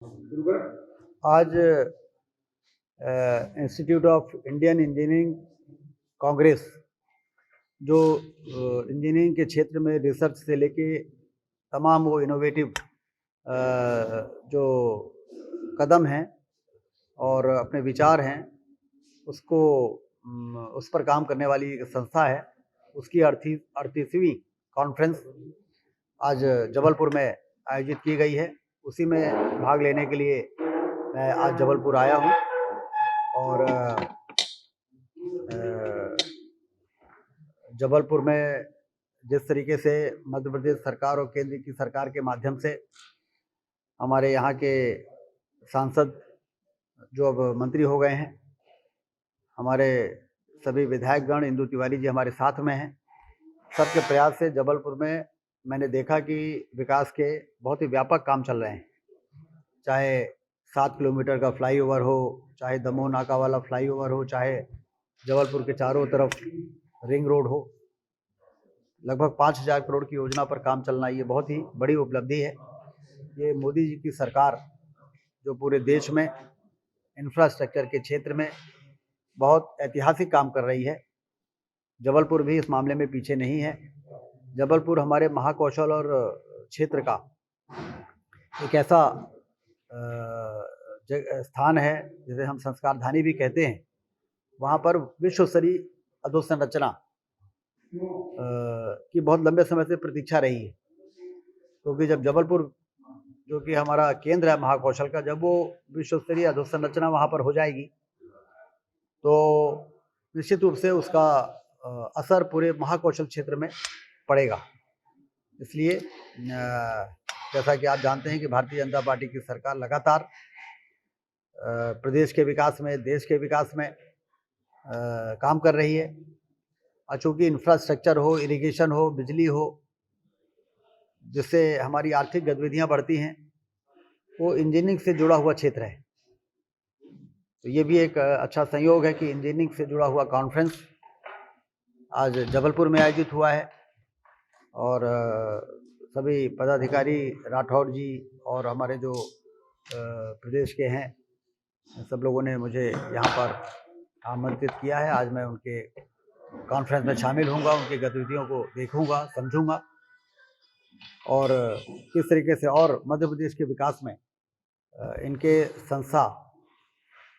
आज institute of Indian engineering Congress जो engineering के क्षेत्र में रिसर्च से लेके तमाम वो इनोवेटिव जो कदम हैं और अपने विचार हैं उसको उस पर काम करने वाली एक संस्था है। उसकी 38वीं कॉन्फ्रेंस आज जबलपुर में आयोजित की गई है। उसी में भाग लेने के लिए मैं आज जबलपुर आया हूँ और जबलपुर में जिस तरीके से मध्य प्रदेश सरकार और केंद्र की सरकार के माध्यम से हमारे यहाँ के सांसद जो अब मंत्री हो गए हैं, हमारे सभी विधायकगण, इंदु तिवारी जी हमारे साथ में हैं, सबके प्रयास से जबलपुर में मैंने देखा कि विकास के बहुत ही व्यापक काम चल रहे हैं। चाहे 7 किलोमीटर का फ्लाईओवर हो, चाहे दमोह नाका वाला फ्लाईओवर हो, चाहे जबलपुर के चारों तरफ रिंग रोड हो, लगभग 5,000 करोड़ की योजना पर काम चलना ये बहुत ही बड़ी उपलब्धि है। ये मोदी जी की सरकार जो पूरे देश में इंफ्रास्ट्रक्चर के क्षेत्र में बहुत ऐतिहासिक काम कर रही है। जबलपुर भी इस मामले में पीछे नहीं है। जबलपुर हमारे महाकौशल और क्षेत्र का एक ऐसा स्थान है जिसे हम संस्कारधानी भी कहते हैं। वहाँ पर विश्व स्तरीय अधोसंरचना की बहुत लंबे समय से प्रतीक्षा रही है, क्योंकि जब जबलपुर जो कि हमारा केंद्र है महाकौशल का, जब वो विश्व स्तरीय अधोसंरचना वहाँ पर हो जाएगी तो निश्चित रूप से उसका असर पूरे महाकौशल क्षेत्र में पड़ेगा। इसलिए जैसा कि आप जानते हैं कि भारतीय जनता पार्टी की सरकार लगातार प्रदेश के विकास में, देश के विकास में काम कर रही है। चूँकि इंफ्रास्ट्रक्चर हो, इरिगेशन हो, बिजली हो, जिससे हमारी आर्थिक गतिविधियां बढ़ती हैं, वो इंजीनियरिंग से जुड़ा हुआ क्षेत्र है। तो ये भी एक अच्छा संयोग है कि इंजीनियरिंग से जुड़ा हुआ कॉन्फ्रेंस आज जबलपुर में आयोजित हुआ है और सभी पदाधिकारी, राठौर जी और हमारे जो प्रदेश के हैं, सब लोगों ने मुझे यहाँ पर आमंत्रित किया है। आज मैं उनके कॉन्फ्रेंस में शामिल होऊंगा, उनकी गतिविधियों को देखूंगा, समझूंगा और किस तरीके से और मध्य प्रदेश के विकास में इनके संस्था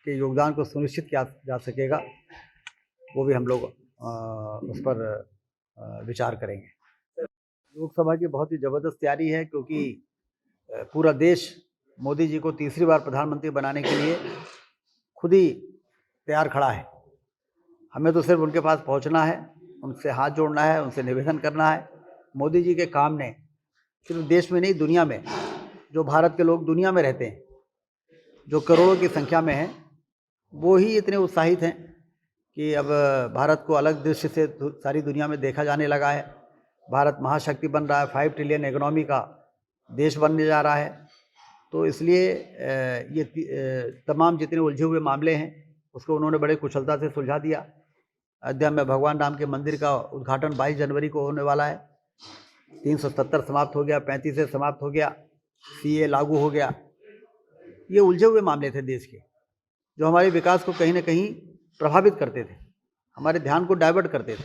के योगदान को सुनिश्चित किया जा सकेगा, वो भी हम लोग उस पर विचार करेंगे। लोकसभा की बहुत ही ज़बरदस्त तैयारी है, क्योंकि पूरा देश मोदी जी को तीसरी बार प्रधानमंत्री बनाने के लिए खुद ही तैयार खड़ा है। हमें तो सिर्फ उनके पास पहुंचना है, उनसे हाथ जोड़ना है, उनसे निवेदन करना है। मोदी जी के काम ने सिर्फ देश में नहीं, दुनिया में, जो भारत के लोग दुनिया में रहते हैं, जो करोड़ों की संख्या में हैं, वो ही इतने उत्साहित हैं कि अब भारत को अलग दृष्टि से सारी दुनिया में देखा जाने लगा है। भारत महाशक्ति बन रहा है, 5 ट्रिलियन इकोनॉमी का देश बनने जा रहा है। तो इसलिए ये तमाम जितने उलझे हुए मामले हैं उसको उन्होंने बड़े कुशलता से सुलझा दिया। अयोध्या में भगवान राम के मंदिर का उद्घाटन 22 जनवरी को होने वाला है। 370 समाप्त हो गया, 35 से समाप्त हो गया, CA लागू हो गया। ये उलझे हुए मामले थे देश के, जो हमारे विकास को कहीं ना कहीं प्रभावित करते थे, हमारे ध्यान को डाइवर्ट करते थे।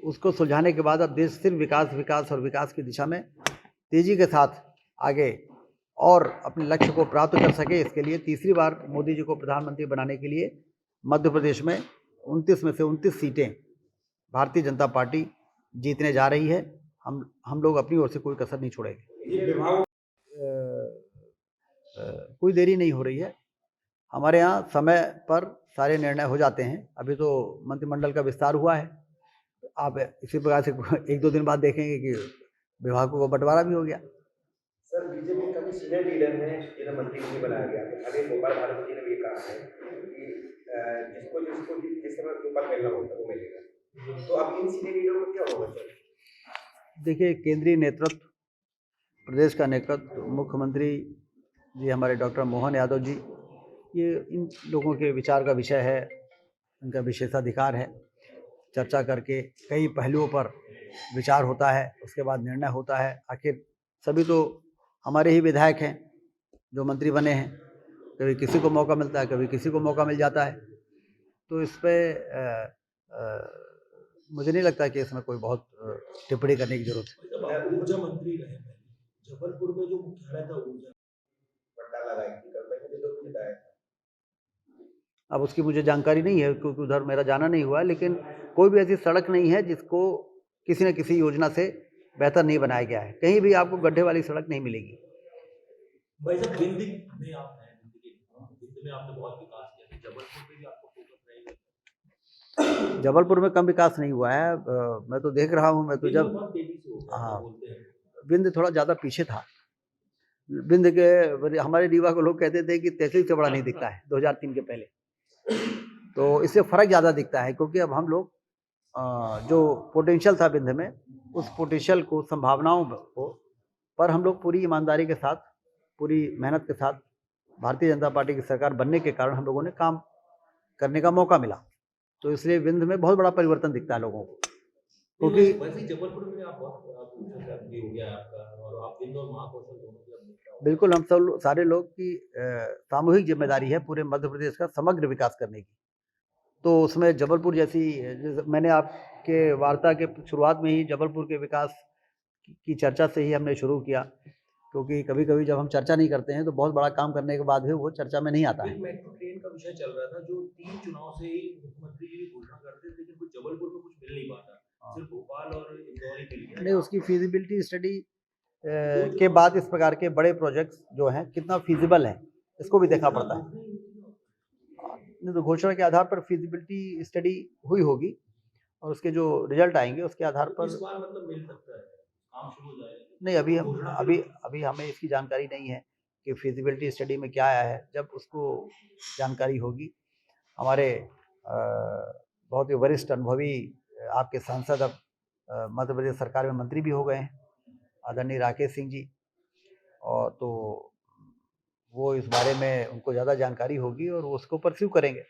उसको सुलझाने के बाद अब देश सिर्फ विकास, विकास और विकास की दिशा में तेजी के साथ आगे और अपने लक्ष्य को प्राप्त कर सके, इसके लिए तीसरी बार मोदी जी को प्रधानमंत्री बनाने के लिए मध्य प्रदेश में 29 में से 29 सीटें भारतीय जनता पार्टी जीतने जा रही है। हम लोग अपनी ओर से कोई कसर नहीं छोड़ेंगे। कोई देरी नहीं हो रही है। हमारे यहाँ समय पर सारे निर्णय हो जाते हैं। अभी तो मंत्रिमंडल का विस्तार हुआ है, आप इसी प्रकार से 1-2 दिन बाद देखेंगे कि विभागों का बंटवारा भी हो गया। सर, बीजेपी का भी सीनियर लीडर है जिन्हें मंत्री नहीं बनाया गया। अभी गोपाल भार्गव जी ने भी कहा है कि जिसको जिस समय ऊपर मिलना होता है वो मिलेगा। तो अब इन सीनियर लीडरों को क्या होगा सर? देखिए, केंद्रीय नेतृत्व, प्रदेश का नेतृत्व, मुख्यमंत्री जी हमारे डॉक्टर मोहन यादव जी, ये इन लोगों के विचार का विषय है, इनका विशेषाधिकार है। चर्चा करके कई पहलुओं पर विचार होता है, उसके बाद निर्णय होता है। आखिर सभी तो हमारे ही विधायक हैं, जो मंत्री बने हैं, कभी किसी को मौका मिलता है, कभी किसी को मौका मिल जाता है। तो इस पे मुझे नहीं लगता कि इसमें कोई बहुत टिप्पणी करने की ज़रूरत है। जब आप ऊर्जा मंत्री रहे पहले, जबलपुर में जो मुख्यालय था ऊर्जा पट्टा लगाई थी, कल तक मुझे तो नहीं बताया था। अब उसकी मुझे जानकारी नहीं है क्योंकि उधर मेरा जाना नहीं हुआ है, लेकिन कोई भी ऐसी सड़क नहीं है जिसको किसी न किसी योजना से बेहतर नहीं बनाया गया है। कहीं भी आपको गड्ढे वाली सड़क नहीं मिलेगी। भाई साहब बिंद में आप हैं, बिंद में आपने बहुत विकास किया, तो जबलपुर में भी आपको फोकस रहेगा? जबलपुर में कम विकास नहीं हुआ है। मैं तो देख रहा हूँ, मैं तो बिंद में जब बहुत तेजी से हो गया, हाँ, बोलते हैं। बिंद थोड़ा ज़्यादा पीछे था। बिंद के हमारे रीवा को लोग कहते थे कि तहसील से बड़ा नहीं दिखता है 2003 के पहले। तो इससे फ़र्क ज़्यादा दिखता है क्योंकि अब हम लोग जो पोटेंशियल था बिंद में, उस पोटेंशियल को, संभावनाओं को पर हम लोग पूरी ईमानदारी के साथ, पूरी मेहनत के साथ भारतीय जनता पार्टी की सरकार बनने के कारण हम लोगों ने काम करने का मौका मिला। तो इसलिए बिंद में बहुत बड़ा परिवर्तन दिखता है लोगों को, क्योंकि वैसे ही जबलपुर में आप बहुत ऊंचा से अभी हो गया आपका, और आप बिंद और महाकौशल दोनों की अब नेता हो। बिल्कुल हम सब सारे लोग की सामूहिक जिम्मेदारी है पूरे मध्य प्रदेश का समग्र विकास करने की। तो उसमें जबलपुर जैसी, मैंने आपके वार्ता के शुरुआत में ही जबलपुर के विकास की चर्चा से ही हमने शुरू किया, क्योंकि कभी-कभी जब हम चर्चा नहीं करते हैं तो बहुत बड़ा काम करने के बाद भी वो चर्चा में नहीं आता है। एक मेट्रो ट्रेन का विषय चल रहा था, जो 3 चुनाव से ही मुख्यमंत्री जी घोषणा करते थे, लेकिन कुछ जबलपुर में कुछ मिल नहीं पाता, सिर्फ भोपाल और इंदौर ही मिल गया। नहीं, उसकी फीजिबिलिटी स्टडी के बाद इस प्रकार के बड़े प्रोजेक्ट्स जो हैं कितना फीजिबल है, इसको भी देखना पड़ता है। नहीं तो घोषणा के आधार पर फीजिबिलिटी स्टडी हुई होगी और उसके जो रिजल्ट आएंगे उसके आधार पर। इस बार मतलब मिल सकता है, काम शुरू हो जाएगा? नहीं, अभी हमें इसकी जानकारी नहीं है कि फीजिबिलिटी स्टडी में क्या आया है। जब उसको जानकारी होगी, हमारे बहुत ही वरिष्ठ अनुभवी आपके सांसद अब मध्य प्रदेश सरकार में मंत्री भी हो गए हैं, आदरणीय राकेश सिंह जी, और तो वो इस बारे में उनको ज़्यादा जानकारी होगी और वो उसको परस्यू करेंगे।